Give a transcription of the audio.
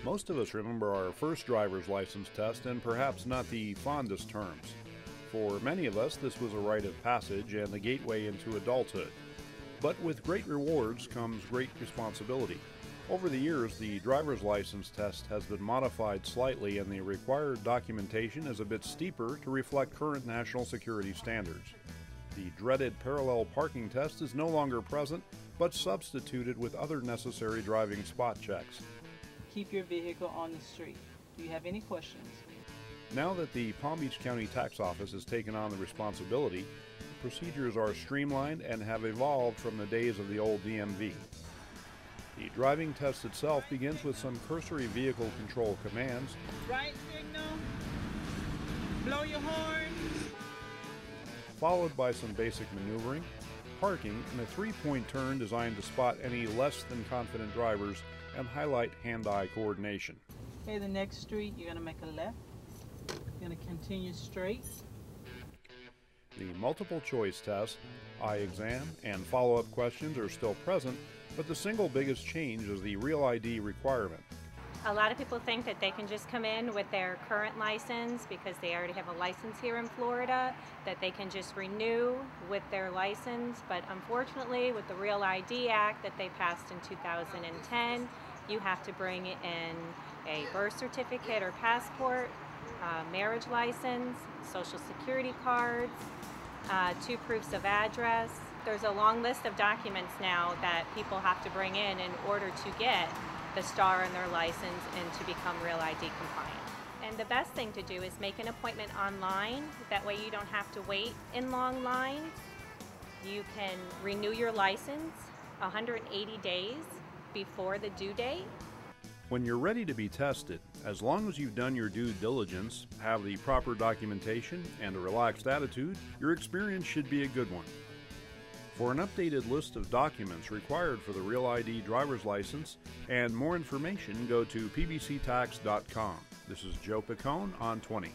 Most of us remember our first driver's license test, and perhaps not the fondest terms. For many of us, this was a rite of passage and the gateway into adulthood. But with great rewards comes great responsibility. Over the years, the driver's license test has been modified slightly, and the required documentation is a bit steeper to reflect current national security standards. The dreaded parallel parking test is no longer present, but substituted with other necessary driving spot checks. Keep your vehicle on the street. Do you have any questions? Now that the Palm Beach County Tax Office has taken on the responsibility, procedures are streamlined and have evolved from the days of the old DMV. The driving test itself begins with some cursory vehicle control commands. Right signal. Blow your horn. Followed by some basic maneuvering, parking, and a three-point turn designed to spot any less than confident drivers and highlight hand-eye coordination. Okay, the next street, you're going to make a left. You're going to continue straight. The multiple choice test, eye exam, and follow-up questions are still present, but the single biggest change is the Real ID requirement. A lot of people think that they can just come in with their current license because they already have a license here in Florida, that they can just renew with their license, but unfortunately with the Real ID Act that they passed in 2010, you have to bring in a birth certificate or passport, marriage license, social security cards, 2 proofs of address. There's a long list of documents now that people have to bring in order to get the star on their license and to become Real ID compliant. And the best thing to do is make an appointment online. That way you don't have to wait in long lines. You can renew your license 180 days before the due date. When you're ready to be tested, as long as you've done your due diligence, have the proper documentation, and a relaxed attitude, your experience should be a good one. For an updated list of documents required for the Real ID driver's license and more information, go to pbctax.com. This is Joe Picone on 20.